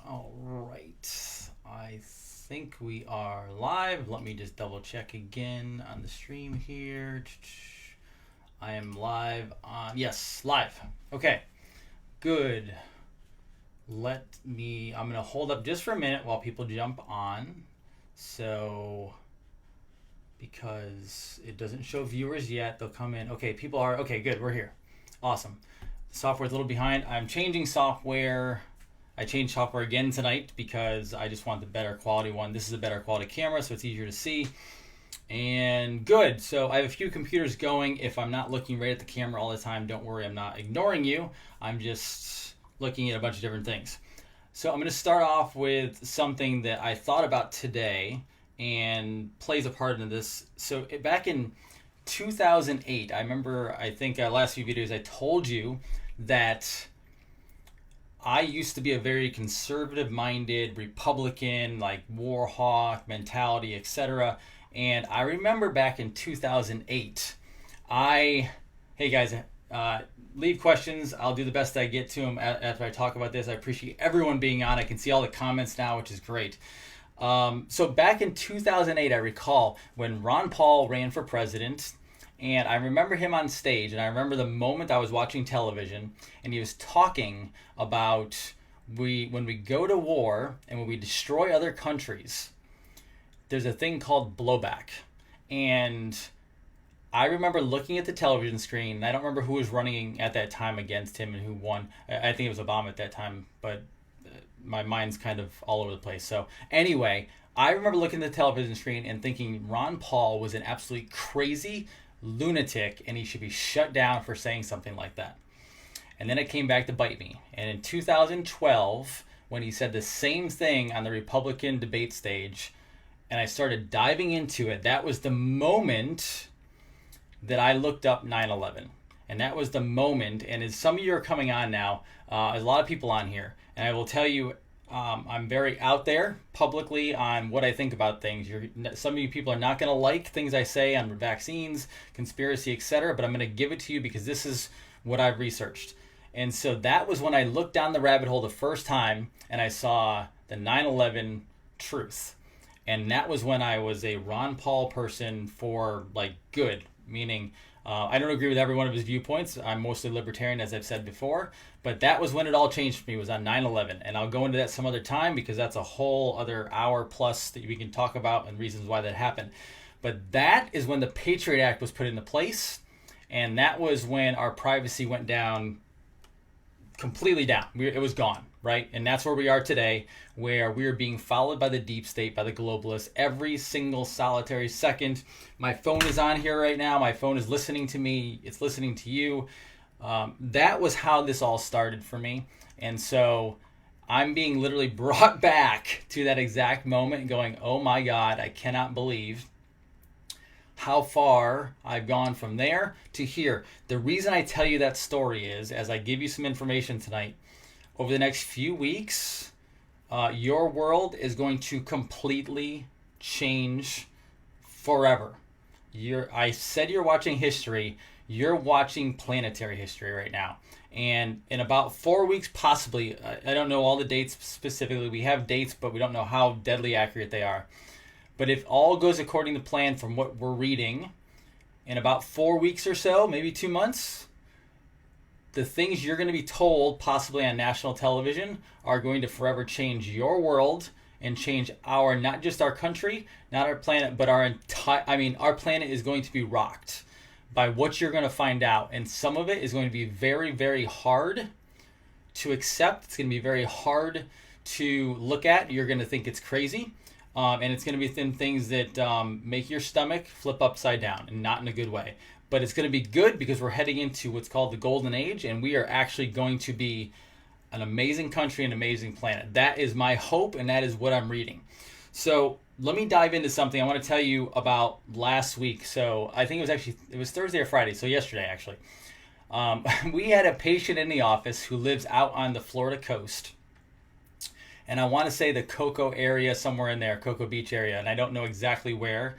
All right. I think we are live. Let me just double check again on the stream here. I am live on, yes, live. Okay, good. I'm going to hold up just for a minute while people jump on. So, because it doesn't show viewers yet, they'll come in. Okay, people are, okay, good, we're here. Awesome. The software's a little behind. I'm changing software. I changed software again tonight because I just want the better quality one. This is a better quality camera, so it's easier to see. And good. So I have a few computers going. If I'm not looking right at the camera all the time, don't worry, I'm not ignoring you. I'm just looking at a bunch of different things. So I'm going to start off with something that I thought about today and plays a part in this. So back in 2008, I remember, I think last few videos I told you that I used to be a very conservative-minded Republican, like war hawk mentality, etc. And I remember back in 2008, hey guys, leave questions. I'll do the best I get to them after I talk about this. I appreciate everyone being on. I can see all the comments now, which is great. So back in 2008, I recall when Ron Paul ran for president. And I remember him on stage, and I remember the moment I was watching television, and he was talking about when we go to war and when we destroy other countries, there's a thing called blowback. And I remember looking at the television screen, and I don't remember who was running at that time against him and who won. I think it was Obama at that time, but my mind's kind of all over the place. So anyway, I remember looking at the television screen and thinking Ron Paul was an absolutely crazy lunatic and he should be shut down for saying something like that. And then it came back to bite me. And in 2012, when he said the same thing on the Republican debate stage, and I started diving into it, that was the moment that I looked up 9/11. And that was the moment, and as some of you are coming on now, there's a lot of people on here, and I will tell you, I'm very out there publicly on what I think about things. Some of you people are not going to like things I say on vaccines, conspiracy, etc., but I'm going to give it to you because this is what I've researched. And so that was when I looked down the rabbit hole the first time and I saw the 9/11 truth. And that was when I was a Ron Paul person for like good, meaning I don't agree with every one of his viewpoints. I'm mostly libertarian, as I've said before. But that was when it all changed for me, was on 9/11. And I'll go into that some other time because that's a whole other hour plus that we can talk about and reasons why that happened. But that is when the Patriot Act was put into place. And that was when our privacy went down, completely down. It was gone, right? And that's where we are today, where we are being followed by the deep state, by the globalists, every single solitary second. My phone is on here right now. My phone is listening to me. It's listening to you. That was how this all started for me. And so I'm being literally brought back to that exact moment and going, oh my God, I cannot believe how far I've gone from there to here. The reason I tell you that story is, as I give you some information tonight, over the next few weeks, your world is going to completely change forever. I said you're watching history. You're watching planetary history right now. And in about 4 weeks, possibly, I don't know all the dates specifically. We have dates, but we don't know how deadly accurate they are. But if all goes according to plan from what we're reading, in about 4 weeks or so, maybe 2 months, the things you're going to be told, possibly on national television, are going to forever change your world and change not just our country, not our planet, but our planet is going to be rocked by what you're going to find out. And some of it is going to be very, very hard to accept. It's going to be very hard to look at. You're going to think it's crazy. And it's going to be things that make your stomach flip upside down, and not in a good way. But it's going to be good because we're heading into what's called the golden age, and we are actually going to be an amazing country, an amazing planet. That is my hope, and that is what I'm reading. So let me dive into something I want to tell you about last week. So I think it was Thursday or Friday, so yesterday actually. We had a patient in the office who lives out on the Florida coast. And I want to say the Cocoa area, somewhere in there, Cocoa Beach area, and I don't know exactly where.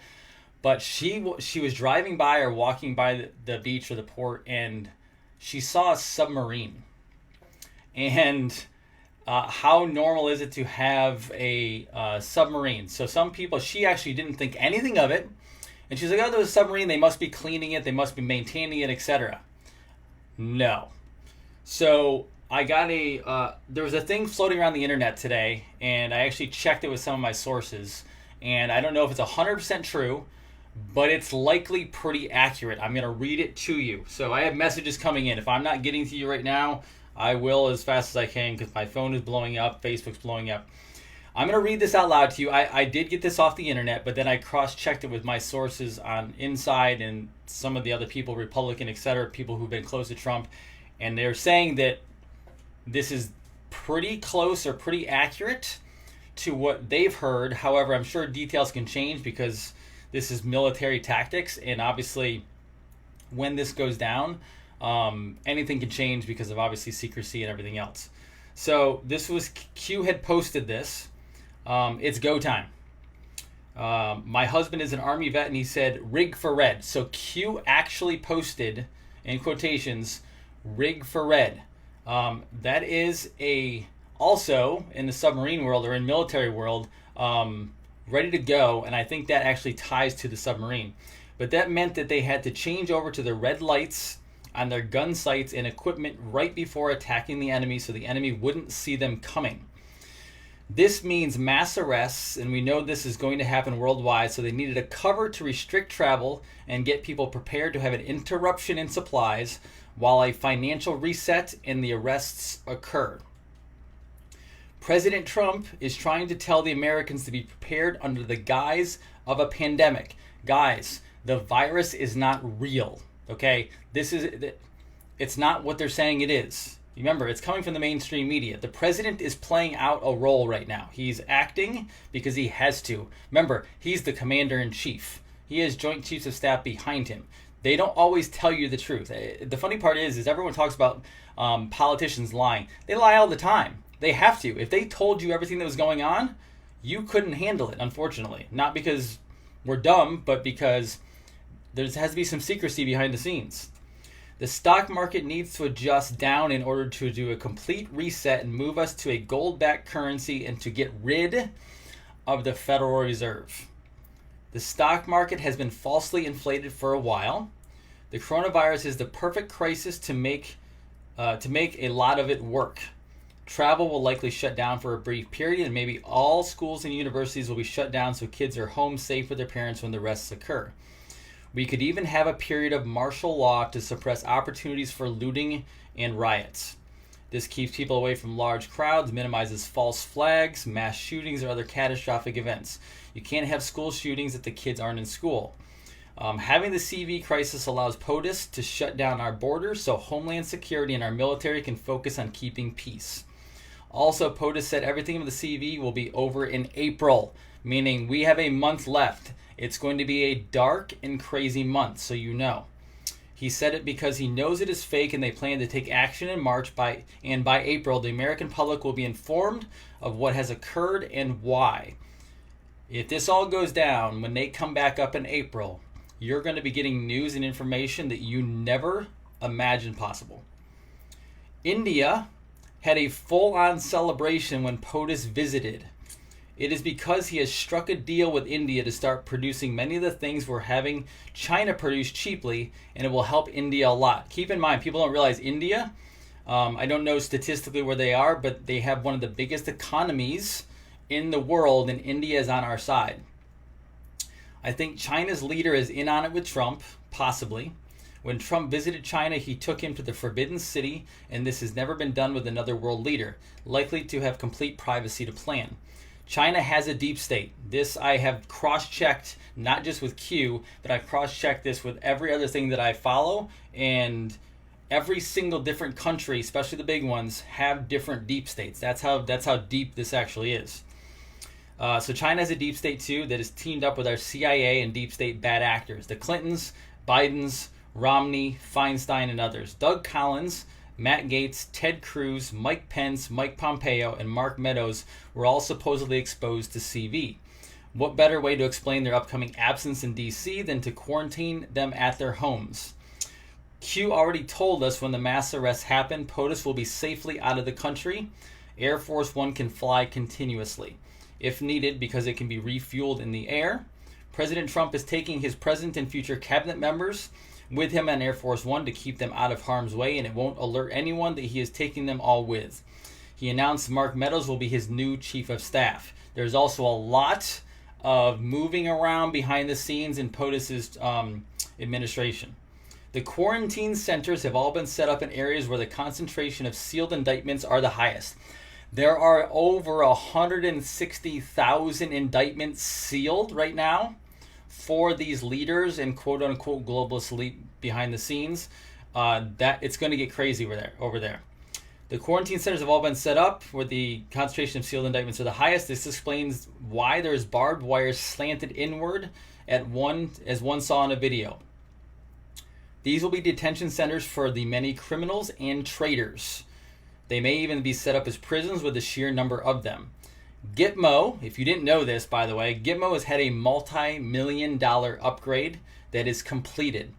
But she was driving by or walking by the beach or the port, and she saw a submarine. And how normal is it to have a submarine? So some people, she actually didn't think anything of it. And she's like, oh, there's a submarine. They must be cleaning it. They must be maintaining it, etc. No. So I got there was a thing floating around the internet today, and I actually checked it with some of my sources. And I don't know if it's 100% true, but it's likely pretty accurate. I'm going to read it to you. So I have messages coming in. If I'm not getting to you right now, I will as fast as I can because my phone is blowing up, Facebook's blowing up. I'm going to read this out loud to you. I did get this off the internet, but then I cross-checked it with my sources on Inside and some of the other people, Republican, etc., people who've been close to Trump. And they're saying that this is pretty close or pretty accurate to what they've heard. However, I'm sure details can change because this is military tactics. And obviously, when this goes down, anything can change because of obviously secrecy and everything else. So this was, Q had posted this. It's go time. My husband is an Army vet and he said rig for red. So Q actually posted, in quotations, rig for red. That is also in the submarine world or in military world, ready to go. And I think that actually ties to the submarine. But that meant that they had to change over to the red lights on their gun sights and equipment right before attacking the enemy so the enemy wouldn't see them coming. This means mass arrests, and we know this is going to happen worldwide, so they needed a cover to restrict travel and get people prepared to have an interruption in supplies while a financial reset and the arrests occur. President Trump is trying to tell the Americans to be prepared under the guise of a pandemic. Guys, the virus is not real. Okay, it's not what they're saying it is. Remember, it's coming from the mainstream media. The president is playing out a role right now. He's acting because he has to. Remember, he's the commander-in-chief. He has Joint Chiefs of Staff behind him. They don't always tell you the truth. The funny part is everyone talks about politicians lying. They lie all the time. They have to. If they told you everything that was going on, you couldn't handle it, unfortunately. Not because we're dumb, but because there has to be some secrecy behind the scenes. The stock market needs to adjust down in order to do a complete reset and move us to a gold-backed currency and to get rid of the Federal Reserve. The stock market has been falsely inflated for a while. The coronavirus is the perfect crisis to make a lot of it work. Travel will likely shut down for a brief period, and maybe all schools and universities will be shut down so kids are home safe with their parents when the rests occur. We could even have a period of martial law to suppress opportunities for looting and riots. This keeps people away from large crowds, minimizes false flags, mass shootings, or other catastrophic events. You can't have school shootings if the kids aren't in school. Having the CV crisis allows POTUS to shut down our borders so Homeland Security and our military can focus on keeping peace. Also, POTUS said everything with the CV will be over in April, meaning we have a month left. It's going to be a dark and crazy month, so you know. He said it because he knows it is fake and they plan to take action in March, and by April, the American public will be informed of what has occurred and why. If this all goes down, when they come back up in April, you're going to be getting news and information that you never imagined possible. India had a full-on celebration when POTUS visited. It is because he has struck a deal with India to start producing many of the things we're having China produce cheaply, and it will help India a lot. Keep in mind, people don't realize India, I don't know statistically where they are, but they have one of the biggest economies in the world, and India is on our side. I think China's leader is in on it with Trump, possibly. When Trump visited China, he took him to the Forbidden City, and this has never been done with another world leader, likely to have complete privacy to plan. China has a deep state. This I have cross-checked, not just with Q, but I've cross-checked this with every other thing that I follow, and every single different country, especially the big ones, have different deep states. That's how deep this actually is. So China has a deep state too that is teamed up with our CIA and deep state bad actors. The Clintons, Bidens, Romney, Feinstein, and others. Doug Collins, Matt Gaetz, Ted Cruz, Mike Pence, Mike Pompeo, and Mark Meadows were all supposedly exposed to CV. What better way to explain their upcoming absence in D.C. than to quarantine them at their homes? Q already told us when the mass arrests happen, POTUS will be safely out of the country, Air Force One can fly continuously, if needed, because it can be refueled in the air. President Trump is taking his present and future cabinet members with him on Air Force One to keep them out of harm's way, and it won't alert anyone that he is taking them all with. He announced Mark Meadows will be his new chief of staff. There's also a lot of moving around behind the scenes in POTUS's administration. The quarantine centers have all been set up in areas where the concentration of sealed indictments are the highest. There are over 160,000 indictments sealed right now for these leaders and quote-unquote globalist elite behind the scenes. That it's going to get crazy over there. The quarantine centers have all been set up where the concentration of sealed indictments are the highest. This explains why there is barbed wire slanted inward as one saw in a video. These will be detention centers for the many criminals and traitors. They may even be set up as prisons with the sheer number of them. Gitmo, if you didn't know this, by the way, Gitmo has had a multi-million-dollar upgrade that is completed.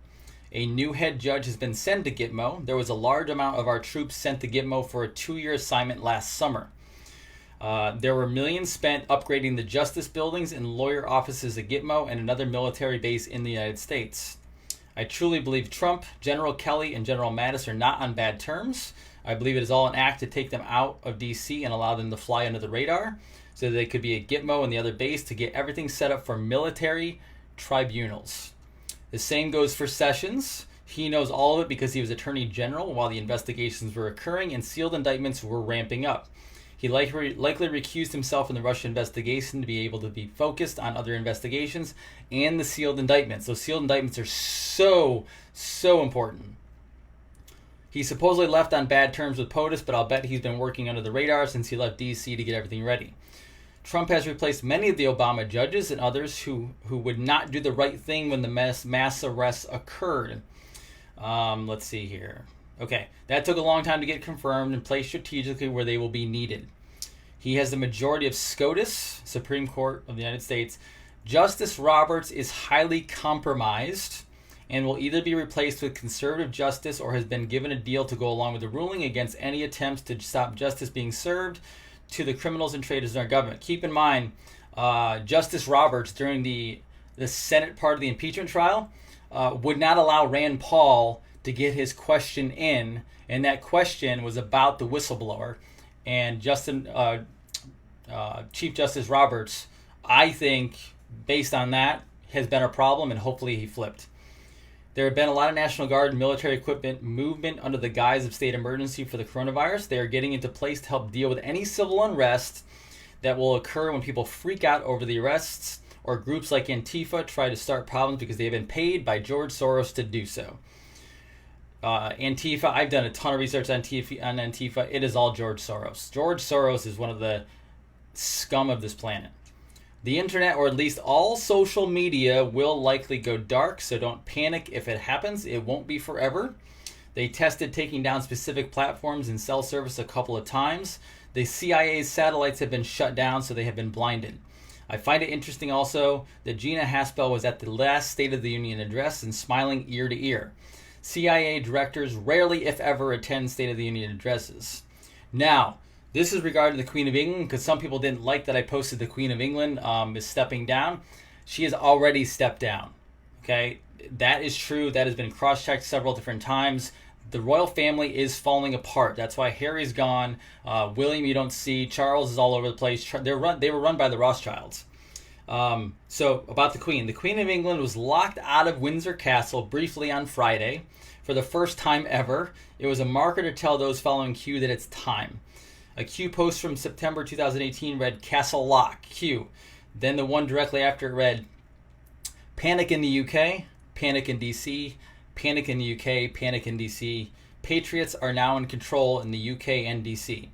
A new head judge has been sent to Gitmo. There was a large amount of our troops sent to Gitmo for a 2-year assignment last summer. There were millions spent upgrading the justice buildings and lawyer offices at Gitmo and another military base in the United States. I truly believe Trump, General Kelly, and General Mattis are not on bad terms. I believe it is all an act to take them out of D.C. and allow them to fly under the radar so that they could be at Gitmo and the other base to get everything set up for military tribunals. The same goes for Sessions. He knows all of it because he was Attorney General while the investigations were occurring and sealed indictments were ramping up. He likely recused himself in the Russia investigation to be able to be focused on other investigations and the sealed indictments. Those sealed indictments are so important. He supposedly left on bad terms with POTUS, but I'll bet he's been working under the radar since he left D.C. to get everything ready. Trump has replaced many of the Obama judges and others who would not do the right thing when the mass arrests occurred. Let's see here. Okay, that took a long time to get confirmed and placed strategically where they will be needed. He has the majority of SCOTUS, Supreme Court of the United States. Justice Roberts is highly compromised and will either be replaced with conservative justice or has been given a deal to go along with the ruling against any attempts to stop justice being served to the criminals and traitors in our government. Keep in mind, Justice Roberts, during the Senate part of the impeachment trial, would not allow Rand Paul to get his question in, and that question was about the whistleblower. And Chief Justice Roberts, I think, based on that, has been a problem, and hopefully he flipped. There have been a lot of National Guard and military equipment movement under the guise of state emergency for the coronavirus. They are getting into place to help deal with any civil unrest that will occur when people freak out over the arrests or groups like Antifa try to start problems because they have been paid by George Soros to do so. Antifa, I've done a ton of research on Antifa. It is all George Soros. George Soros is one of the scum of this planet. The internet, or at least all social media, will likely go dark, so don't panic if it happens. It won't be forever. They tested taking down specific platforms and cell service a couple of times. The CIA's satellites have been shut down, so they have been blinded. I find it interesting also that Gina Haspel was at the last State of the Union address and smiling ear to ear. CIA directors rarely, if ever, attend State of the Union addresses. Now, this is regarding the Queen of England, because some people didn't like that I posted the Queen of England is stepping down. She has already stepped down. Okay, that is true. That has been cross-checked several different times. The royal family is falling apart. That's why Harry's gone. William, you don't see. Charles is all over the place. They were run by the Rothschilds. So about the Queen. The Queen of England was locked out of Windsor Castle briefly on Friday for the first time ever. It was a marker to tell those following Q that it's time. A Q post from September 2018 read Castle Lock, Q. Then the one directly after it read Panic in the UK, Panic in DC, Panic in the UK, Panic in DC. Patriots are now in control in the UK and DC.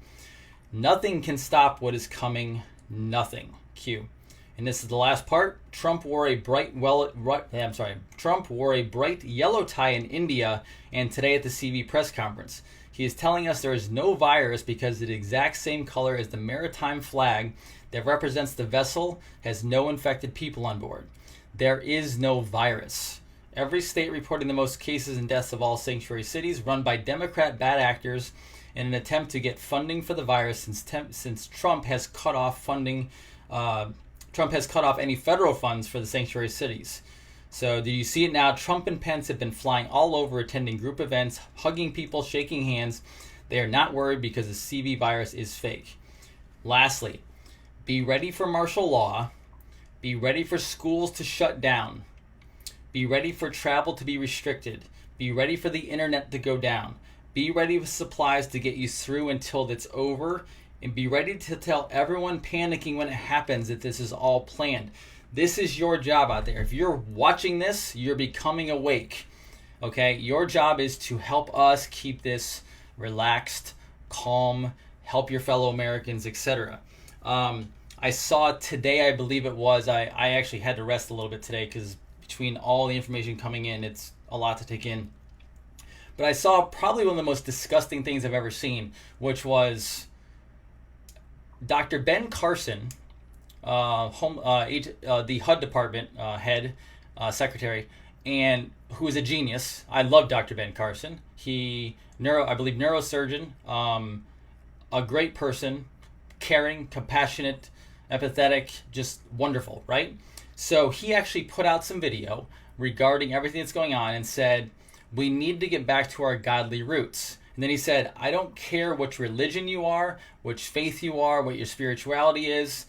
Nothing can stop what is coming. Nothing. Q. And this is the last part. Trump wore a bright yellow tie in India and today at the CV press conference. He is telling us there is no virus because the exact same color as the maritime flag that represents the vessel has no infected people on board. There is no virus. Every state reporting the most cases and deaths of all sanctuary cities run by Democrat bad actors in an attempt to get funding for the virus since Trump has cut off funding. Trump has cut off any federal funds for the sanctuary cities. So do you see it now? Trump and Pence have been flying all over, attending group events, hugging people, shaking hands. They are not worried because the CV virus is fake. Lastly, be ready for martial law. Be ready for schools to shut down. Be ready for travel to be restricted. Be ready for the internet to go down. Be ready with supplies to get you through until it's over. And be ready to tell everyone panicking when it happens that this is all planned. This is your job out there. If you're watching this, you're becoming awake. Okay? Your job is to help us keep this relaxed, calm, help your fellow Americans, etc. I saw today, I believe it was, I actually had to rest a little bit today because between all the information coming in, it's a lot to take in. But I saw probably one of the most disgusting things I've ever seen, which was Dr. Ben Carson, the HUD department head, secretary, and who is a genius. I love Dr. Ben Carson. I believe neurosurgeon, a great person, caring, compassionate, empathetic, just wonderful, right? So he actually put out some video regarding everything that's going on and said, we need to get back to our godly roots. And then he said, I don't care which religion you are, which faith you are, what your spirituality is.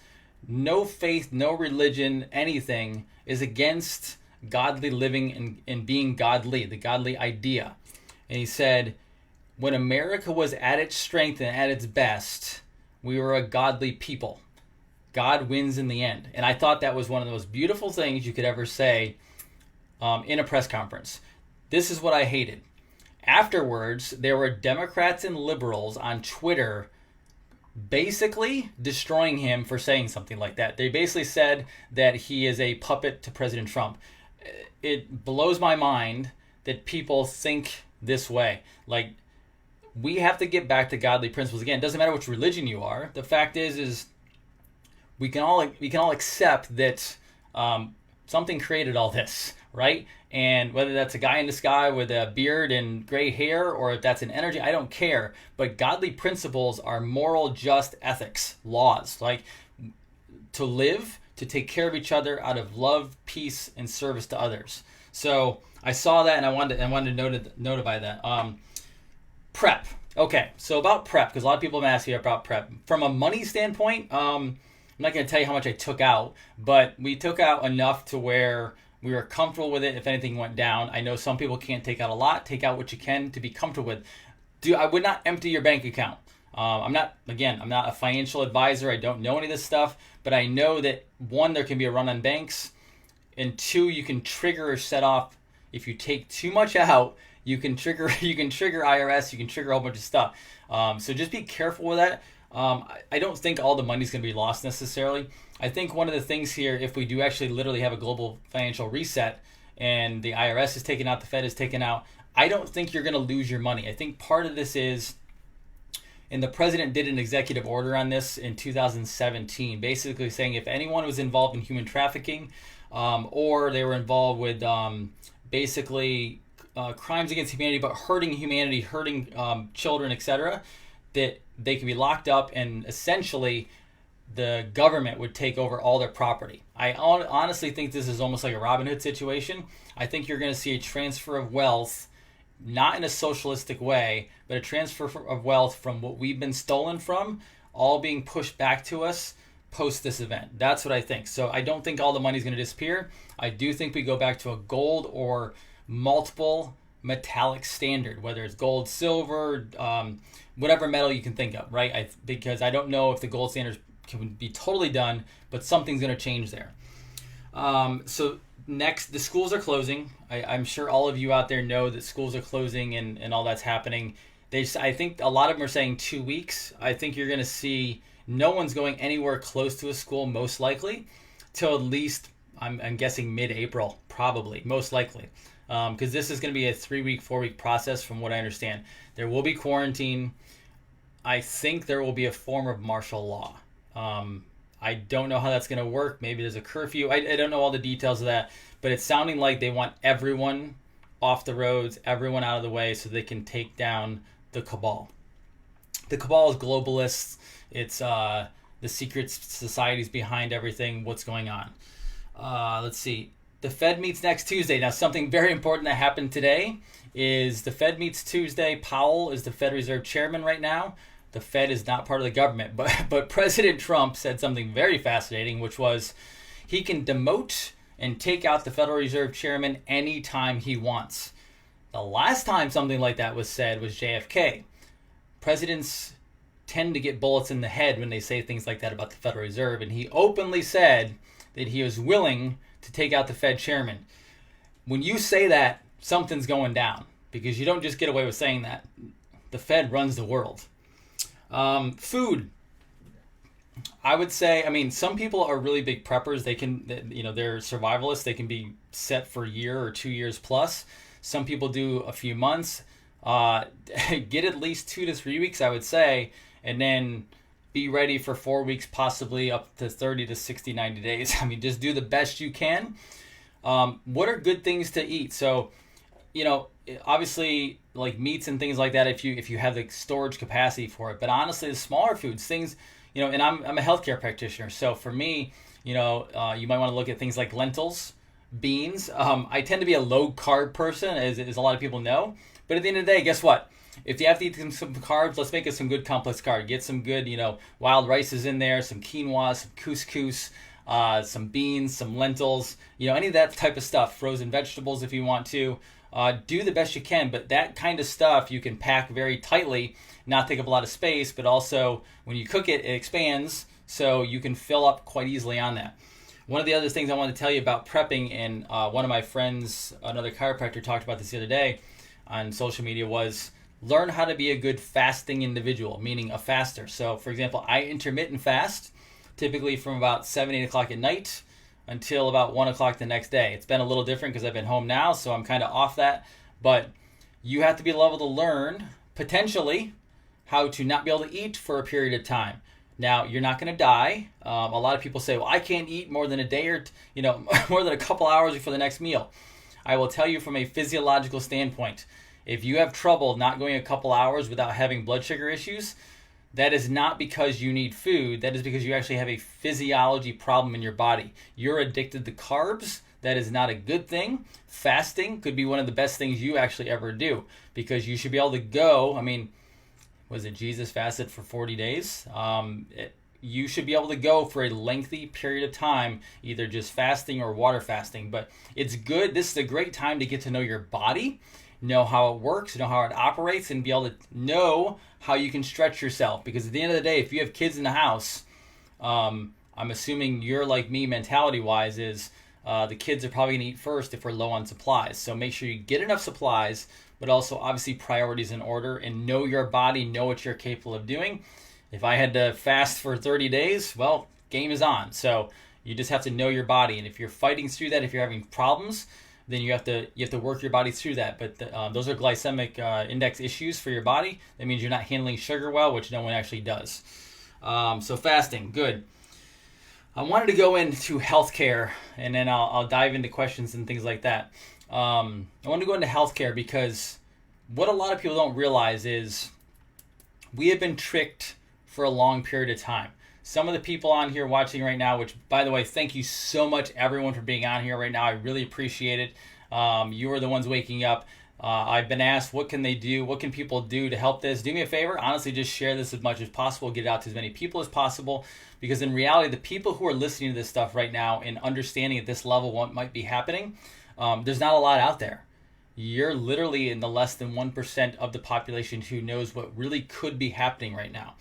No faith, no religion, anything is against godly living and being godly, the godly idea. And he said, when America was at its strength and at its best, we were a godly people. God wins in the end. And I thought that was one of the most beautiful things you could ever say in a press conference. This is what I hated. Afterwards, there were Democrats and liberals on Twitter basically destroying him for saying something like that. They basically said that he is a puppet to President Trump. It blows my mind that people think this way. Like, we have to get back to godly principles. Again, it doesn't matter which religion you are. The fact is we can all accept that something created all this, right? And whether that's a guy in the sky with a beard and gray hair, or if that's an energy, I don't care. But godly principles are moral, just ethics, laws, like to live, to take care of each other out of love, peace, and service to others. So I saw that and I wanted to notify that. Prep. Okay, so about prep, because a lot of people have asked me about prep. From a money standpoint, I'm not going to tell you how much I took out, but we took out enough to where we were comfortable with it if anything went down. I know some people can't take out a lot. Take out what you can to be comfortable with. I would not empty your bank account. I'm not a financial advisor. I don't know any of this stuff, but I know that one, there can be a run on banks, and two, you can trigger or set off. If you take too much out, you can trigger IRS, you can trigger a whole bunch of stuff. So just be careful with that. I don't think all the money's going to be lost necessarily. I think one of the things here, if we do actually literally have a global financial reset and the IRS is taken out, the Fed is taken out, I don't think you're going to lose your money. I think part of this is, and the president did an executive order on this in 2017, basically saying if anyone was involved in human trafficking or they were involved with crimes against humanity, but hurting humanity, hurting children, etc., that they could be locked up and essentially the government would take over all their property. I honestly think this is almost like a Robin Hood situation. I think you're going to see a transfer of wealth, not in a socialistic way, but a transfer of wealth from what we've been stolen from, all being pushed back to us post this event. That's what I think. So I don't think all the money is going to disappear. I do think we go back to a gold or multiple metallic standard, whether it's gold, silver, whatever metal you can think of, right? Because I don't know if the gold standard can be totally done, but something's going to change there. So next, the schools are closing. I'm sure all of you out there know that schools are closing and all that's happening. I think a lot of them are saying 2 weeks. I think you're going to see no one's going anywhere close to a school, most likely, till at least, I'm guessing mid-April, probably, most likely. Because this is going to be a 3-week, 4-week process from what I understand. There will be quarantine. I think there will be a form of martial law. I don't know how that's going to work. Maybe there's a curfew. I don't know all the details of that, but it's sounding like they want everyone off the roads, everyone out of the way so they can take down the cabal. The cabal is globalists. It's the secret societies behind everything. What's going on? Let's see. The Fed meets next Tuesday. Now, something very important that happened today is the Fed meets Tuesday. Powell is the Fed Reserve Chairman right now. The Fed is not part of the government, but President Trump said something very fascinating, which was he can demote and take out the Federal Reserve Chairman anytime he wants. The last time something like that was said was JFK. Presidents tend to get bullets in the head when they say things like that about the Federal Reserve, and he openly said that he was willing to take out the Fed chairman. When you say that, something's going down, because you don't just get away with saying that. The Fed runs the world. Food. I would say, I mean, some people are really big preppers. They can, they're survivalists. They can be set for a year or 2 years plus. Some people do a few months. Get at least 2 to 3 weeks, I would say, and then be ready for 4 weeks, possibly up to 30 to 60, 90 days. I mean, just do the best you can. What are good things to eat? So, obviously, like meats and things like that, if you have the storage capacity for it. But honestly, the smaller foods, things, and I'm a healthcare practitioner. So for me, you might want to look at things like lentils, beans. I tend to be a low carb person, as a lot of people know. But at the end of the day, guess what? If you have to eat some carbs, let's make it some good complex carbs. Get some good, wild rices in there, some quinoa, some couscous, some beans, some lentils, any of that type of stuff. Frozen vegetables if you want to. Do the best you can, but that kind of stuff you can pack very tightly, not take up a lot of space, but also when you cook it, it expands, so you can fill up quite easily on that. One of the other things I wanted to tell you about prepping, and one of my friends, another chiropractor, talked about this the other day on social media, was learn how to be a good fasting individual, meaning a faster. So, for example, I intermittent fast, typically from about 7, 8 o'clock at night until about 1 o'clock the next day. It's been a little different because I've been home now, so I'm kind of off that. But you have to be able to learn, potentially, how to not be able to eat for a period of time. Now, you're not going to die. A lot of people say, well, I can't eat more than a day or, more than a couple hours before the next meal. I will tell you from a physiological standpoint, if you have trouble not going a couple hours without having blood sugar issues, that is not because you need food. That is because you actually have a physiology problem in your body. You're addicted to carbs. That is not a good thing. Fasting could be one of the best things you actually ever do, because you should be able to go. I mean, was it Jesus fasted for 40 days? You should be able to go for a lengthy period of time, either just fasting or water fasting. But it's good. This is a great time to get to know your body, know how it works, know how it operates, and be able to know how you can stretch yourself. Because at the end of the day, if you have kids in the house, I'm assuming you're like me mentality-wise, is the kids are probably going to eat first if we're low on supplies. So make sure you get enough supplies, but also obviously priorities in order, and know your body, know what you're capable of doing. If I had to fast for 30 days, well, game is on. So you just have to know your body. And if you're fighting through that, if you're having problems, then you have to work your body through that. But those are glycemic index issues for your body. That means you're not handling sugar well, which no one actually does. So fasting, good. I wanted to go into healthcare, and then I'll dive into questions and things like that. I want to go into healthcare because what a lot of people don't realize is we have been tricked for a long period of time. Some of the people on here watching right now, which, by the way, thank you so much, everyone, for being on here right now. I really appreciate it. You are the ones waking up. I've been asked, what can they do? What can people do to help this? Do me a favor. Honestly, just share this as much as possible. Get it out to as many people as possible. Because in reality, the people who are listening to this stuff right now and understanding at this level what might be happening, there's not a lot out there. You're literally in the less than 1% of the population who knows what really could be happening right now.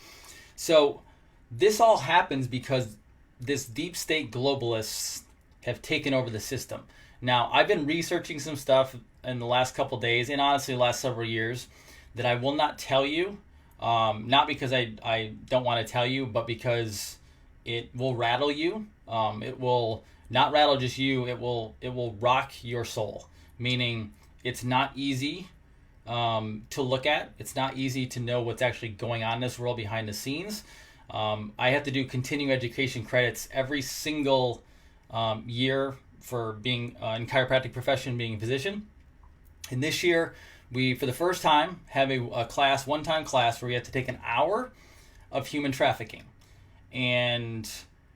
So this all happens because this deep state globalists have taken over the system. Now, I've been researching some stuff in the last couple days, and honestly the last several years, that I will not tell you, not because I don't want to tell you, but because it will rattle you. It will not rattle just you, it will rock your soul, meaning it's not easy to look at. It's not easy to know what's actually going on in this world behind the scenes. I have to do continuing education credits every single year for being in chiropractic profession, being a physician. And this year We, for the first time, have a class, one-time class, where we have to take an hour of human trafficking. And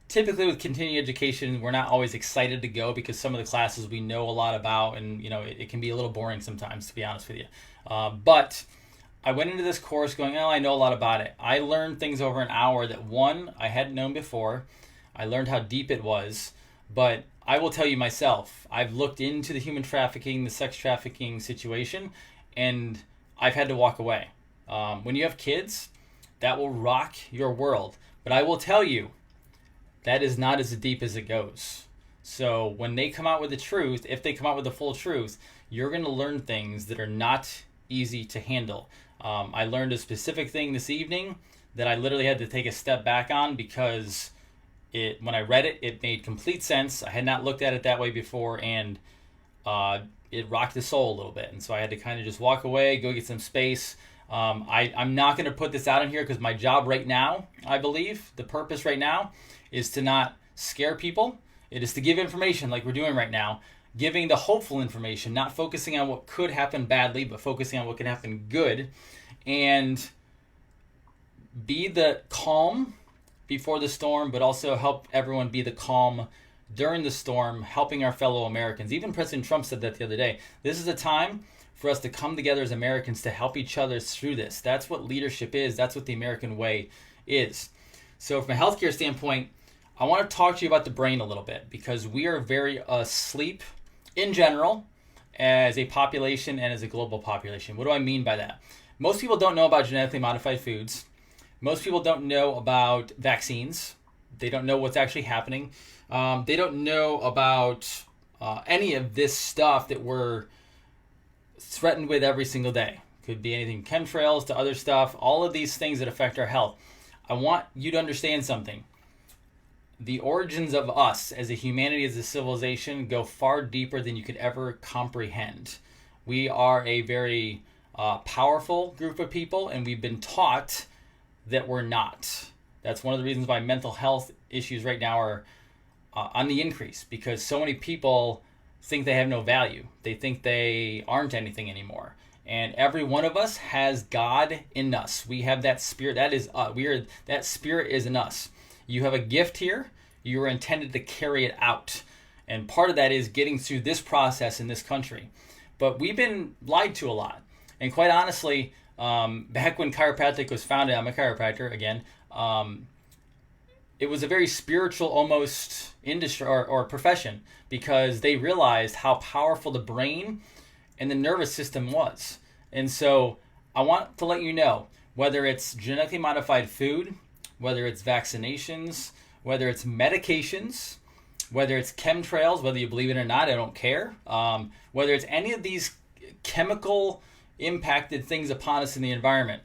typically with continuing education, we're not always excited to go because some of the classes we know a lot about, and it can be a little boring sometimes, to be honest with you. But I went into this course going, oh, I know a lot about it. I learned things over an hour that, one, I hadn't known before. I learned how deep it was. But I will tell you myself, I've looked into the human trafficking, the sex trafficking situation, and I've had to walk away. When you have kids, that will rock your world. But I will tell you, that is not as deep as it goes. So when they come out with the truth, if they come out with the full truth, you're going to learn things that are not easy to handle. I learned a specific thing this evening that I literally had to take a step back on because when I read it, it made complete sense. I had not looked at it that way before, and it rocked the soul a little bit. And so I had to kind of just walk away, go get some space. I'm not going to put this out in here because my job right now, I believe, the purpose right now is to not scare people. It is to give information like we're doing right now, giving the hopeful information, not focusing on what could happen badly, but focusing on what can happen good, and be the calm before the storm, but also help everyone be the calm during the storm, helping our fellow Americans. Even President Trump said that the other day. This is a time for us to come together as Americans to help each other through this. That's what leadership is. That's what the American way is. So from a healthcare standpoint, I want to talk to you about the brain a little bit because we are very asleep in general as a population and as a global population. What do I mean by that? Most people don't know about genetically modified foods. Most people don't know about vaccines. They don't know what's actually happening. They don't know about any of this stuff that we're threatened with every single day. Could be anything, chemtrails to other stuff, all of these things that affect our health. I want you to understand something. The origins of us as a humanity, as a civilization, go far deeper than you could ever comprehend. We are a very powerful group of people, and we've been taught that we're not. That's one of the reasons why mental health issues right now are on the increase, because so many people think they have no value. They think they aren't anything anymore. And every one of us has God in us. We have that spirit. That is that spirit is in us. You have a gift here. You are intended to carry it out. And part of that is getting through this process in this country. But we've been lied to a lot. And quite honestly, back when chiropractic was founded, I'm a chiropractor again, it was a very spiritual almost industry or profession because they realized how powerful the brain and the nervous system was. And so I want to let you know, whether it's genetically modified food, whether it's vaccinations, whether it's medications, whether it's chemtrails, whether you believe it or not, I don't care. Whether it's any of these chemical impacted things upon us in the environment,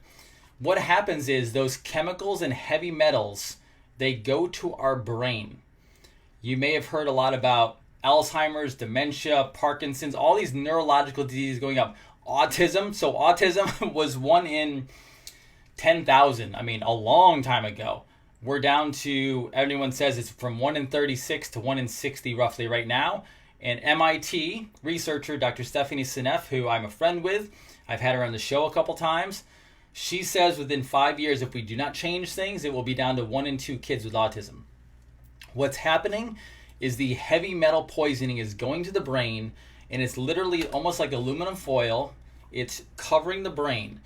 what happens is those chemicals and heavy metals, they go to our brain. You may have heard a lot about Alzheimer's, dementia, Parkinson's, all these neurological diseases going up. Autism. So autism was 1 in 10,000. I mean, a long time ago. We're down to, everyone says it's from 1 in 36 to 1 in 60 roughly right now. And MIT researcher Dr. Stephanie Seneff, who I'm a friend with, I've had her on the show a couple times, she says within 5 years, if we do not change things, it will be down to 1 in 2 kids with autism. What's happening is the heavy metal poisoning is going to the brain, and it's literally almost like aluminum foil. It's covering the brain.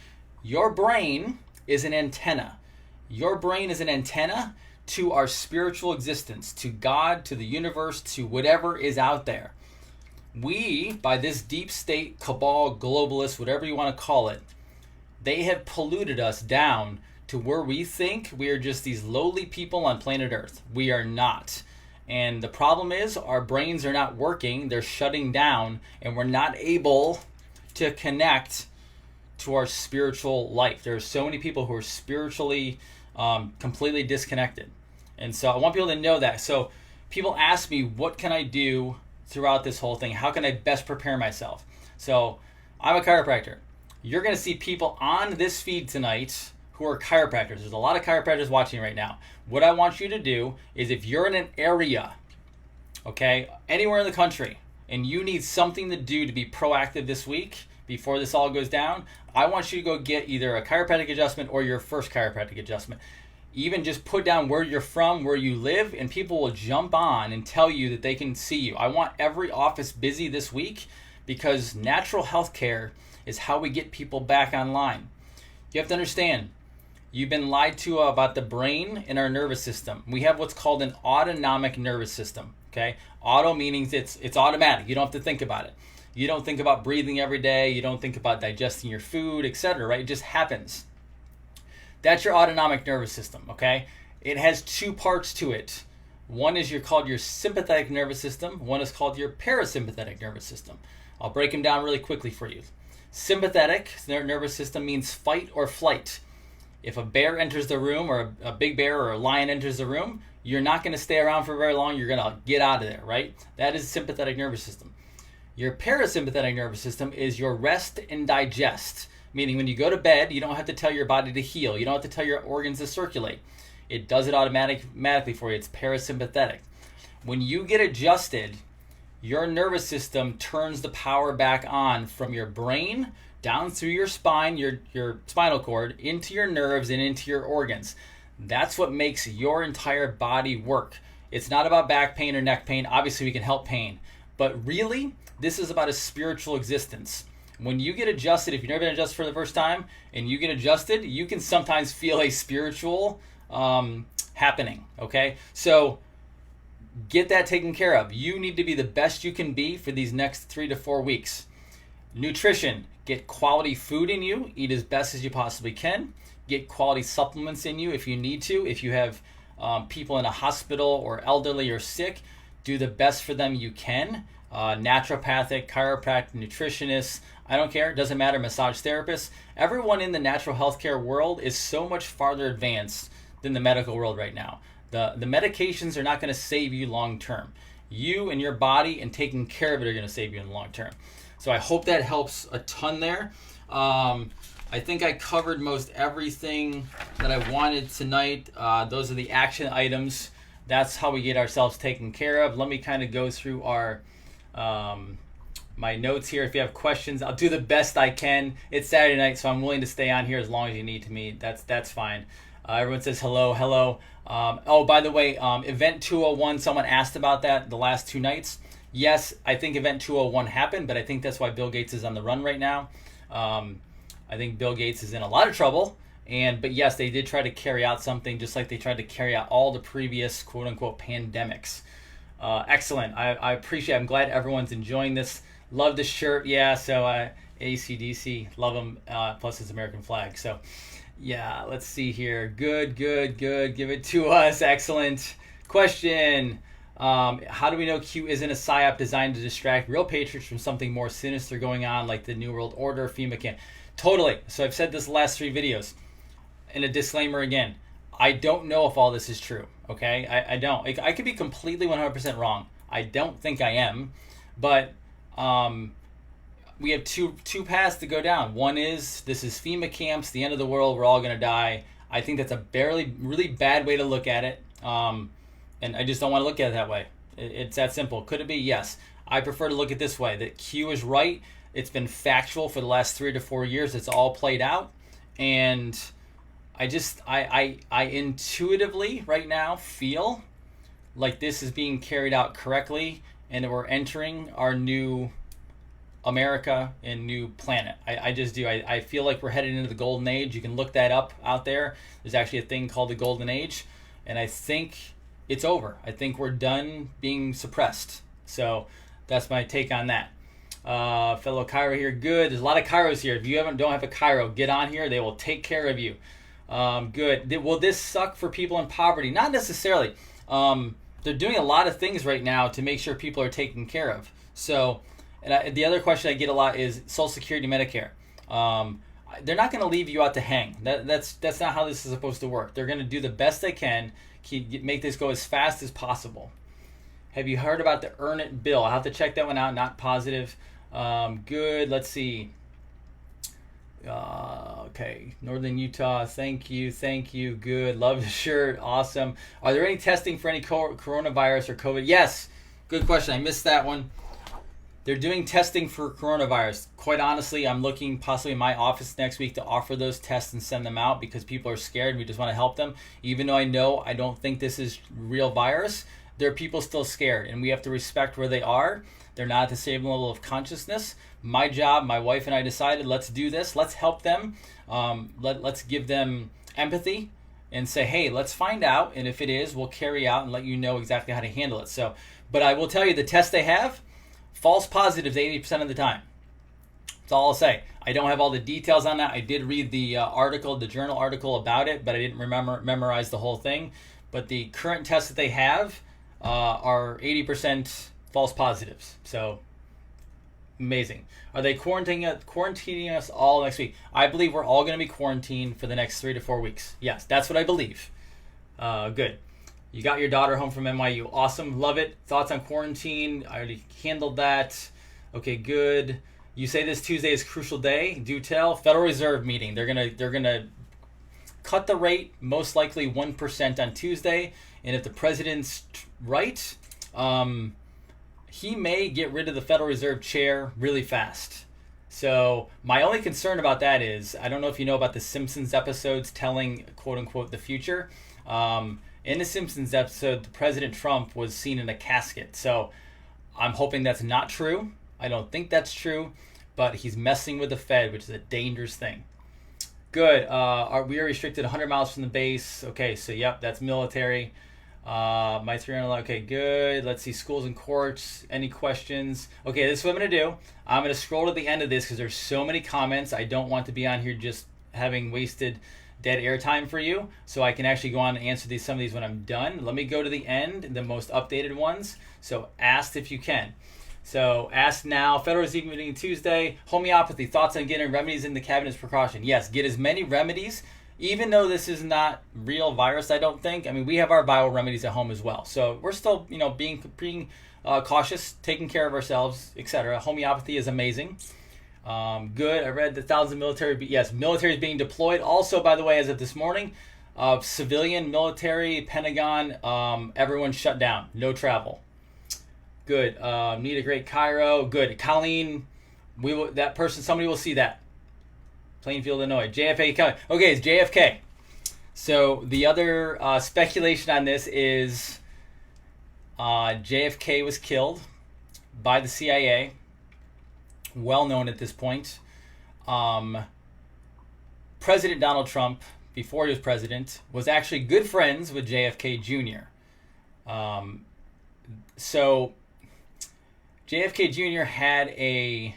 Your brain is an antenna. Your brain is an antenna to our spiritual existence, to God, to the universe, to whatever is out there. We, by this deep state, cabal, globalist, whatever you want to call it, they have polluted us down to where we think we are just these lowly people on planet Earth. We are not. And the problem is our brains are not working. They're shutting down, and we're not able to connect to our spiritual life. There are so many people who are spiritually completely disconnected. And so I want people to know that. So people ask me, what can I do throughout this whole thing? How can I best prepare myself? So I'm a chiropractor. You're going to see people on this feed tonight who are chiropractors. There's a lot of chiropractors watching right now. What I want you to do is, if you're in an area, okay, anywhere in the country, and you need something to do to be proactive this week, before this all goes down, I want you to go get either a chiropractic adjustment or your first chiropractic adjustment. Even just put down where you're from, where you live, and people will jump on and tell you that they can see you. I want every office busy this week because natural health care is how we get people back online. You have to understand, you've been lied to about the brain and our nervous system. We have what's called an autonomic nervous system. Okay, auto meaning it's automatic. You don't have to think about it. You don't think about breathing every day. You don't think about digesting your food, etc. Right? It just happens. That's your autonomic nervous system. Okay, it has two parts to it. One is called your sympathetic nervous system. One is called your parasympathetic nervous system. I'll break them down really quickly for you. Sympathetic nervous system means fight or flight. If a bear enters the room, or a big bear or a lion enters the room, you're not going to stay around for very long. You're going to get out of there, right? That is sympathetic nervous system. Your parasympathetic nervous system is your rest and digest, meaning when you go to bed, you don't have to tell your body to heal. You don't have to tell your organs to circulate. It does it automatically for you. It's parasympathetic. When you get adjusted, your nervous system turns the power back on from your brain down through your spine, your spinal cord, into your nerves and into your organs. That's what makes your entire body work. It's not about back pain or neck pain. Obviously, we can help pain. But really, this is about a spiritual existence. When you get adjusted, if you've never been adjusted for the first time, and you get adjusted, you can sometimes feel a spiritual happening, okay? So get that taken care of. You need to be the best you can be for these next 3 to 4 weeks. Nutrition. Get quality food in you. Eat as best as you possibly can. Get quality supplements in you if you need to. If you have people in a hospital or elderly or sick, do the best for them you can. Naturopathic, chiropractic, nutritionists, I don't care, it doesn't matter, massage therapists. Everyone in the natural healthcare world is so much farther advanced than the medical world right now. The medications are not going to save you long term. You and your body and taking care of it are going to save you in the long term. So I hope that helps a ton there. I think I covered most everything that I wanted tonight. Those are the action items. That's how we get ourselves taken care of. Let me kind of go through our my notes here. If you have questions, I'll do the best I can. It's Saturday night, so I'm willing to stay on here as long as you need to me. That's fine. Everyone says hello. Oh, by the way, Event 201, someone asked about that the last 2 nights. Yes, I think Event 201 happened, but I think that's why Bill Gates is on the run right now. I think Bill Gates is in a lot of trouble. But yes, they did try to carry out something just like they tried to carry out all the previous quote-unquote pandemics. Excellent. I appreciate it. I'm glad everyone's enjoying this. Love the shirt. Yeah, so AC/DC. Love them. Plus his American flag. So yeah, let's see here. Good. Give it to us. Excellent. Question. How do we know Q isn't a psyop designed to distract real patriots from something more sinister going on like the New World Order, FEMA camp? Totally. So I've said this the last 3 videos. And a disclaimer again, I don't know if all this is true, okay? I don't. I could be completely 100% wrong. I don't think I am. But we have two paths to go down. One is, this is FEMA camps, the end of the world, we're all going to die. I think that's a really bad way to look at it. And I just don't want to look at it that way. It's that simple. Could it be? Yes. I prefer to look at it this way, that Q is right. It's been factual for the last 3 to 4 years. It's all played out. And I intuitively right now feel like this is being carried out correctly and that we're entering our new America and new planet. I just do. I feel like we're headed into the golden age. You can look that up out there. There's actually a thing called the golden age. And I think it's over. I think we're done being suppressed. So that's my take on that. Fellow Cairo here. Good. There's a lot of Cairos here. If you don't have a Cairo, get on here. They will take care of you. Good. Will this suck for people in poverty? Not necessarily. They're doing a lot of things right now to make sure people are taken care of. So, and the other question I get a lot is Social Security, Medicare. They're not going to leave you out to hang. That's not how this is supposed to work. They're going to do the best they can, make this go as fast as possible. Have you heard about the Earn It bill? I'll have to check that one out. Not positive. Good. Let's see. Okay. Northern Utah. Thank you. Good. Love the shirt. Awesome. Are there any testing for any coronavirus or COVID? Yes. Good question. I missed that one. They're doing testing for coronavirus. Quite honestly, I'm looking possibly in my office next week to offer those tests and send them out because people are scared and we just want to help them. Even though I don't think this is real virus, there are people still scared and we have to respect where they are. They're not at the same level of consciousness. My job, my wife and I decided, let's do this. Let's help them. Let's give them empathy and say, hey, let's find out. And if it is, we'll carry out and let you know exactly how to handle it. So, but I will tell you the test they have, false positives 80% of the time. That's all I'll say. I don't have all the details on that. I did read the article, the journal article about it, but I didn't memorize the whole thing. But the current tests that they have are 80% false positives. So amazing. Are they quarantining us all next week? I believe we're all going to be quarantined for the next 3 to 4 weeks. Yes, that's what I believe. Good. You got your daughter home from NYU. Awesome. Love it. Thoughts on quarantine? I already handled that. Okay, good. You say this Tuesday is a crucial day. Do tell. Federal Reserve meeting. They're gonna cut the rate most likely 1% on Tuesday. And if the president's right, he may get rid of the Federal Reserve chair really fast. So my only concern about that is, I don't know if you know about the Simpsons episodes telling quote unquote the future. In the Simpsons episode, President Trump was seen in a casket. So I'm hoping that's not true. I don't think that's true, but he's messing with the Fed, which is a dangerous thing. Good. We are restricted 100 miles from the base. Okay, so yep, that's military. My 300. Okay, good. Let's see, schools and courts. Any questions? Okay, this is what I'm going to do. I'm going to scroll to the end of this because there's so many comments. I don't want to be on here just having wasted dead airtime for you, so I can actually go on and answer some of these when I'm done. Let me go to the end, the most updated ones. So asked if you can. So ask now. Federal Reserve meeting Tuesday. Homeopathy. Thoughts on getting remedies in the cabinet's precaution? Yes, get as many remedies. Even though this is not real virus, I don't think. I mean, we have our bio remedies at home as well. So we're still, being cautious, taking care of ourselves, etc. Homeopathy is amazing. Good. I read the 1,000 military. Yes, military is being deployed. Also, by the way, as of this morning, civilian, military, Pentagon, everyone shut down. No travel. Good. Need a great Cairo. Good. Colleen, somebody will see that. Plainfield, Illinois. JFK. Okay, it's JFK. So the other speculation on this is JFK was killed by the CIA. Well known at this point. President Donald Trump, before he was president, was actually good friends with JFK Jr. So JFK Jr. had a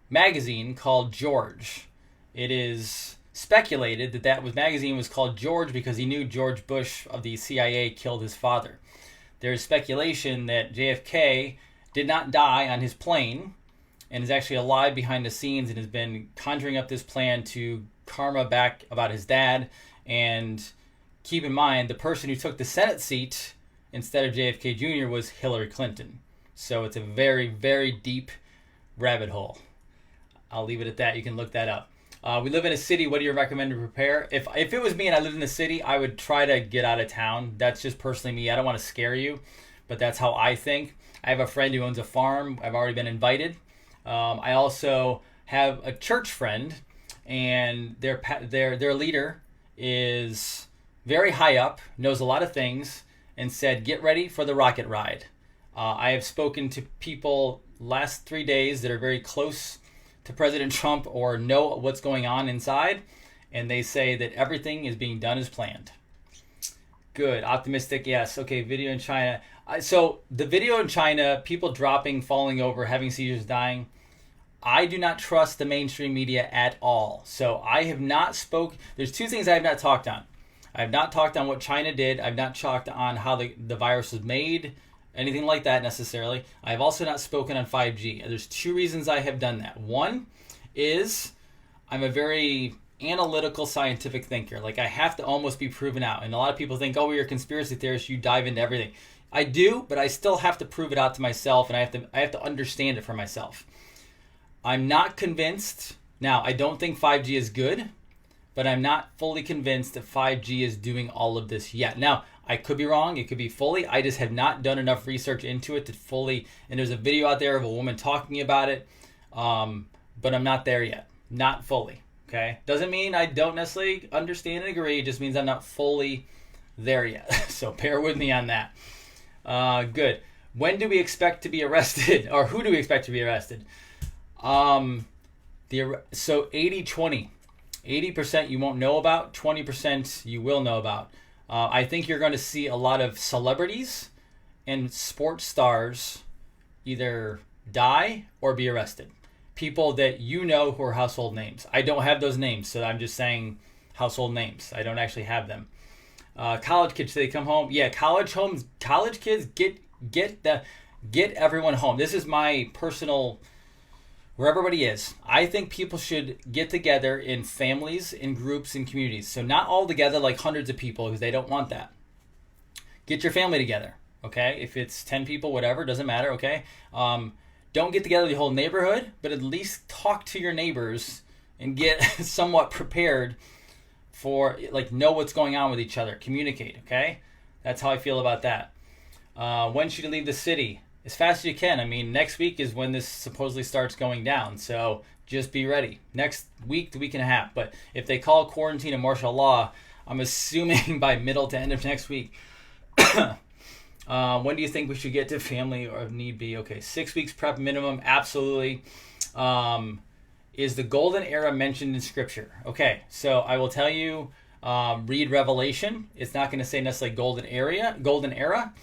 magazine called George. It is speculated that magazine was called George because he knew George Bush of the CIA killed his father. There's speculation that JFK did not die on his plane and is actually alive behind the scenes and has been conjuring up this plan to karma back about his dad. And keep in mind, the person who took the Senate seat instead of JFK Jr. was Hillary Clinton. So it's a very, very deep rabbit hole. I'll leave it at that. You can look that up. We live in a city. What do you recommend to prepare? If it was me and I lived in the city, I would try to get out of town. That's just personally me. I don't want to scare you, but that's how I think. I have a friend who owns a farm. I've already been invited. I also have a church friend, and their leader is very high up, knows a lot of things, and said, get ready for the rocket ride. I have spoken to people last 3 days that are very close to President Trump or know what's going on inside, and they say that everything is being done as planned. Good. Optimistic, yes. Okay, video in China. So the video in China, people dropping, falling over, having seizures, dying, I do not trust the mainstream media at all. So I have not there's two things I have not talked on. I have not talked on what China did. I've not talked on how the virus was made, anything like that necessarily. I have also not spoken on 5G. There's two reasons I have done that. One is I'm a very analytical scientific thinker. Like, I have to almost be proven out. And a lot of people think, oh, you're a conspiracy theorist, you dive into everything. I do, but I still have to prove it out to myself, and I have to understand it for myself. I'm not convinced. Now, I don't think 5G is good, but I'm not fully convinced that 5G is doing all of this yet. Now, I could be wrong. It could be fully. I just have not done enough research into it to fully. And there's a video out there of a woman talking about it, but I'm not there yet. Not fully. Okay. Doesn't mean I don't necessarily understand and agree. It just means I'm not fully there yet. So bear with me on that. Good. When do we expect to be arrested, or who do we expect to be arrested? So 80-20. 80% you won't know about. 20% you will know about. I think you're going to see a lot of celebrities and sports stars either die or be arrested. People that you know who are household names. I don't have those names, so I'm just saying household names. I don't actually have them. College kids, they come home. Yeah, college kids, get everyone home. This is my personal, where everybody is. I think people should get together in families, in groups, in communities. So not all together like hundreds of people, because they don't want that. Get your family together, okay? If it's 10 people, whatever, doesn't matter, okay? Don't get together the whole neighborhood, but at least talk to your neighbors and get somewhat prepared for, like, know what's going on with each other. Communicate, okay? That's how I feel about that. When should you leave the city? As fast as you can. I mean, next week is when this supposedly starts going down. So just be ready. Next week, the week and a half. But if they call quarantine and martial law, I'm assuming by middle to end of next week. When do you think we should get to family or if need be? Okay, 6 weeks prep minimum. Absolutely. Is the golden era mentioned in scripture? Okay, so I will tell you, read Revelation. It's not going to say necessarily golden era.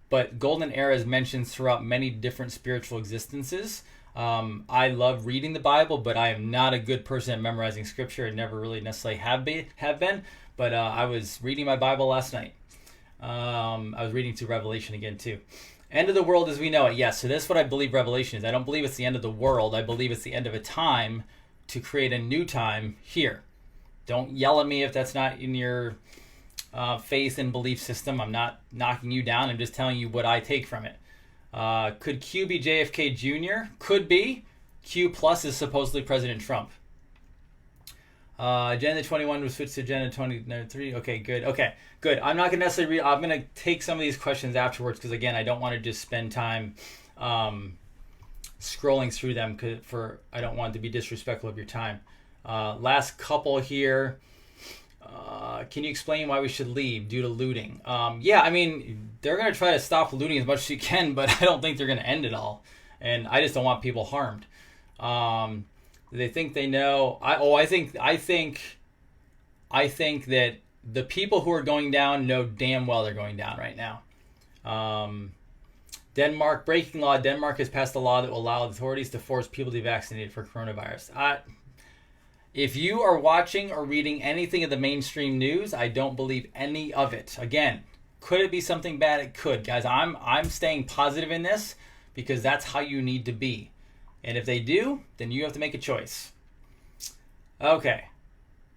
But golden era is mentioned throughout many different spiritual existences. I love reading the Bible, but I am not a good person at memorizing scripture. I never really necessarily have been. But I was reading my Bible last night. I was reading through Revelation again too. End of the world as we know it. Yes. So that's what I believe Revelation is. I don't believe it's the end of the world. I believe it's the end of a time to create a new time here. Don't yell at me if that's not in your faith and belief system. I'm not knocking you down. I'm just telling you what I take from it. Could Q be JFK Jr.? Could be. Q plus is supposedly President Trump. Agenda 21 was switched to Agenda 23. Okay, good. Okay, good. I'm not going to necessarily read. I'm going to take some of these questions afterwards because, again, I don't want to just spend time scrolling through them I don't want to be disrespectful of your time. Last couple here. Can you explain why we should leave due to looting? Yeah, I mean, they're going to try to stop looting as much as you can, but I don't think they're going to end it all. And I just don't want people harmed. They think they know. I think that the people who are going down know damn well they're going down right now. Denmark, breaking law. Denmark has passed a law that will allow authorities to force people to be vaccinated for coronavirus. If you are watching or reading anything of the mainstream news, I don't believe any of it. Again, could it be something bad? It could. Guys, I'm staying positive in this because that's how you need to be. And if they do, then you have to make a choice. Okay.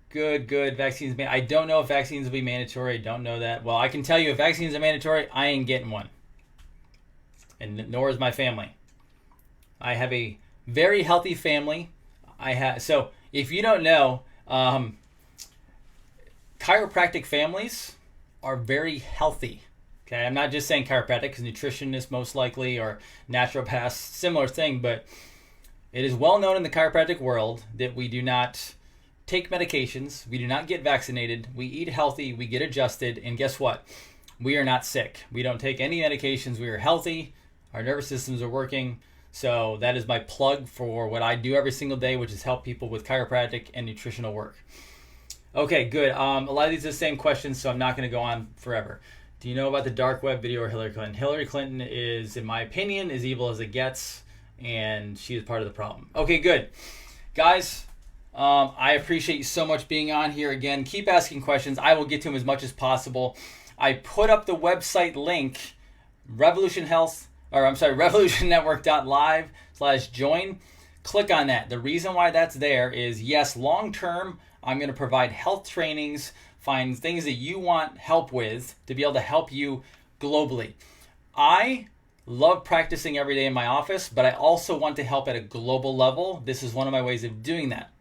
Good. Vaccines. I don't know if vaccines will be mandatory. I don't know that. Well, I can tell you if vaccines are mandatory, I ain't getting one. And nor is my family. I have a very healthy family. So if you don't know, chiropractic families are very healthy. Okay, I'm not just saying chiropractic because nutritionists most likely or naturopaths, similar thing, but it is well known in the chiropractic world that we do not take medications, we do not get vaccinated, we eat healthy, we get adjusted, and guess what? We are not sick. We don't take any medications, we are healthy, our nervous systems are working. So that is my plug for what I do every single day, which is help people with chiropractic and nutritional work. Okay, good. A lot of these are the same questions, so I'm not going to go on forever. Do you know about the dark web video or Hillary Clinton? Hillary Clinton is, in my opinion, as evil as it gets, and she is part of the problem. Okay, good. Guys, I appreciate you so much being on here again. Keep asking questions. I will get to them as much as possible. I put up the website link, revolutionnetwork.live/join. Click on that. The reason why that's there is, yes, long term, I'm going to provide health trainings, find things that you want help with to be able to help you globally. I love practicing every day in my office, but I also want to help at a global level. This is one of my ways of doing that.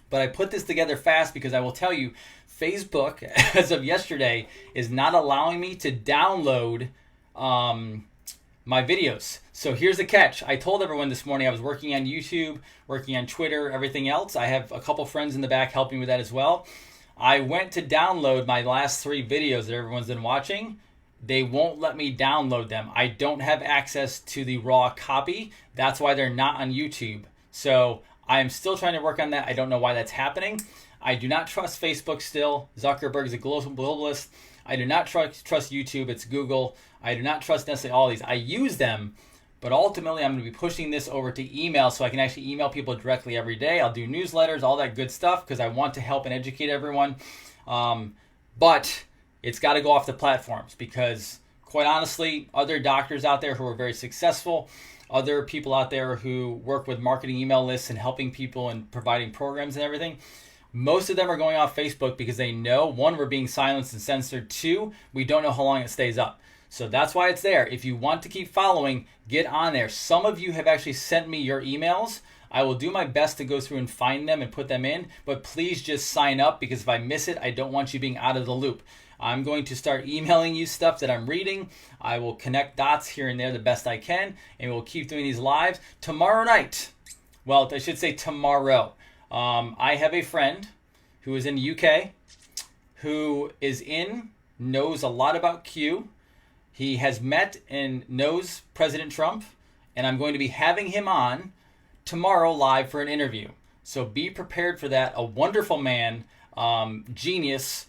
But I put this together fast because I will tell you, Facebook, as of yesterday, is not allowing me to download my videos. So here's the catch. I told everyone this morning I was working on YouTube, working on Twitter, everything else. I have a couple friends in the back helping with that as well. I went to download my last 3 videos that everyone's been watching. They won't let me download them. I don't have access to the raw copy. That's why they're not on YouTube. So I am still trying to work on that. I don't know why that's happening. I do not trust Facebook still. Zuckerberg is a globalist. I do not trust YouTube. It's Google. I do not trust necessarily all these. I use them, but ultimately I'm going to be pushing this over to email so I can actually email people directly every day. I'll do newsletters, all that good stuff, because I want to help and educate everyone. But it's got to go off the platforms because, quite honestly, other doctors out there who are very successful, other people out there who work with marketing email lists and helping people and providing programs and everything, most of them are going off Facebook because they know, 1, we're being silenced and censored, 2, we don't know how long it stays up. So that's why it's there. If you want to keep following, get on there. Some of you have actually sent me your emails. I will do my best to go through and find them and put them in, but please just sign up because if I miss it, I don't want you being out of the loop. I'm going to start emailing you stuff that I'm reading. I will connect dots here and there the best I can, and we'll keep doing these lives. Tomorrow night, well, I should say tomorrow, I have a friend who is in the UK who knows a lot about Q. He has met and knows President Trump, and I'm going to be having him on tomorrow live for an interview. So be prepared for that. A wonderful man, genius,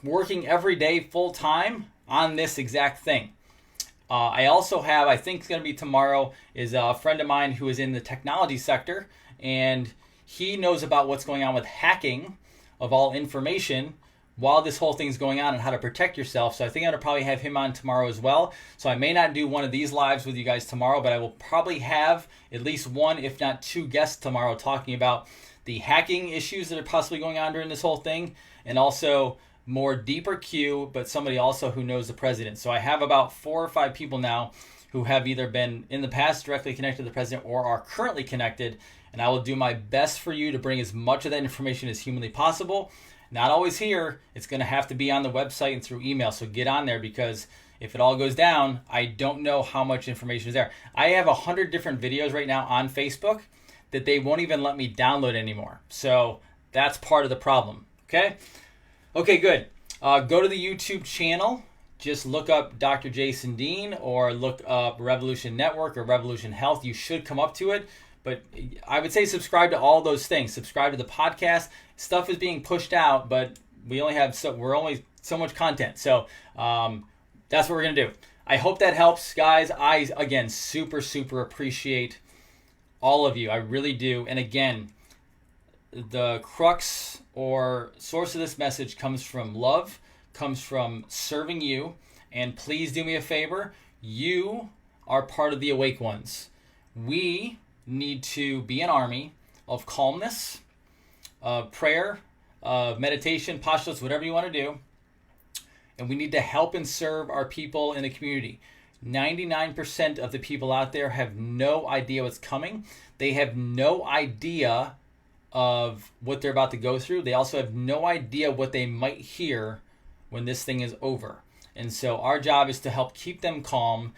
working every day full time on this exact thing. I also have, I think it's going to be tomorrow, is a friend of mine who is in the technology sector, and he knows about what's going on with hacking of all information while this whole thing's going on and how to protect yourself. So I think I'm going to probably have him on tomorrow as well. So I may not do one of these lives with you guys tomorrow, but I will probably have at least 1, if not 2 guests tomorrow talking about the hacking issues that are possibly going on during this whole thing, and also more deeper Q, but somebody also who knows the president. So I have about 4 or 5 people now who have either been in the past directly connected to the president or are currently connected, and I will do my best for you to bring as much of that information as humanly possible. Not always here. It's going to have to be on the website and through email, so get on there because if it all goes down, I don't know how much information is there. I have 100 different videos right now on Facebook that they won't even let me download anymore. So that's part of the problem, okay? Okay, good. Go to the YouTube channel. Just look up Dr. Jason Dean or look up Revolution Network or Revolution Health. You should come up to it. But I would say subscribe to all those things. Subscribe to the podcast. Stuff is being pushed out, but we're only so much content. So that's what we're going to do. I hope that helps, guys. I, again, super, super appreciate all of you. I really do. And again, the crux or source of this message comes from love, comes from serving you. And please do me a favor. You are part of the awake ones. We need to be an army of calmness, of prayer, of meditation, postulates, whatever you want to do. And we need to help and serve our people in the community. 99% of the people out there have no idea what's coming. They have no idea of what they're about to go through. They also have no idea what they might hear when this thing is over. And so our job is to help keep them calm.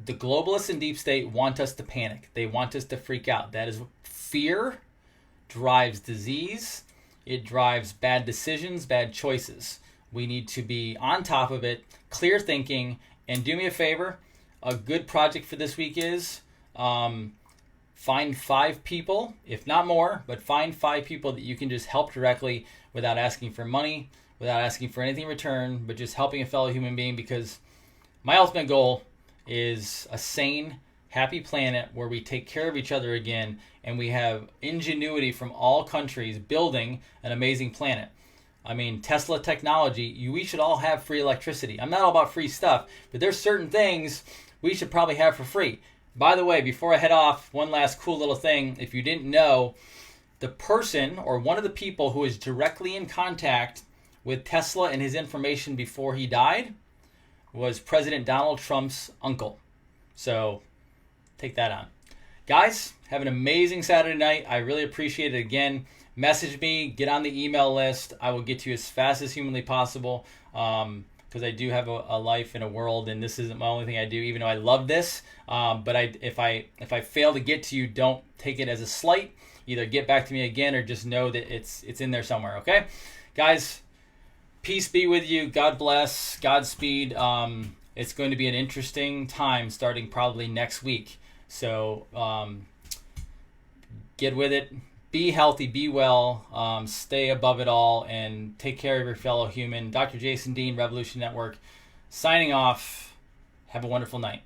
The globalists and deep state want us to panic. They want us to freak out. That is fear drives disease. It drives bad decisions, bad choices. We need to be on top of it, clear thinking, and do me a favor. A good project for this week is find 5 people, if not more, but find 5 people that you can just help directly without asking for money, without asking for anything in return, but just helping a fellow human being, because my ultimate goal is a sane, happy planet where we take care of each other again and we have ingenuity from all countries building an amazing planet. I mean, Tesla technology, we should all have free electricity. I'm not all about free stuff, but there's certain things we should probably have for free. By the way, before I head off, one last cool little thing. If you didn't know, the person or one of the people who was directly in contact with Tesla and his information before he died was President Donald Trump's uncle. So take that on. Guys, have an amazing Saturday night. I really appreciate it. Again, message me, get on the email list. I will get to you as fast as humanly possible, because I do have a life in a world, and this isn't my only thing I do, even though I love this. But if I fail to get to you, don't take it as a slight. Either get back to me again, or just know that it's in there somewhere. Okay, guys, peace be with you. God bless. Godspeed. It's going to be an interesting time starting probably next week. So get with it. Be healthy, be well, stay above it all, and take care of your fellow human. Dr. Jason Dean, Revolution Network, signing off. Have a wonderful night.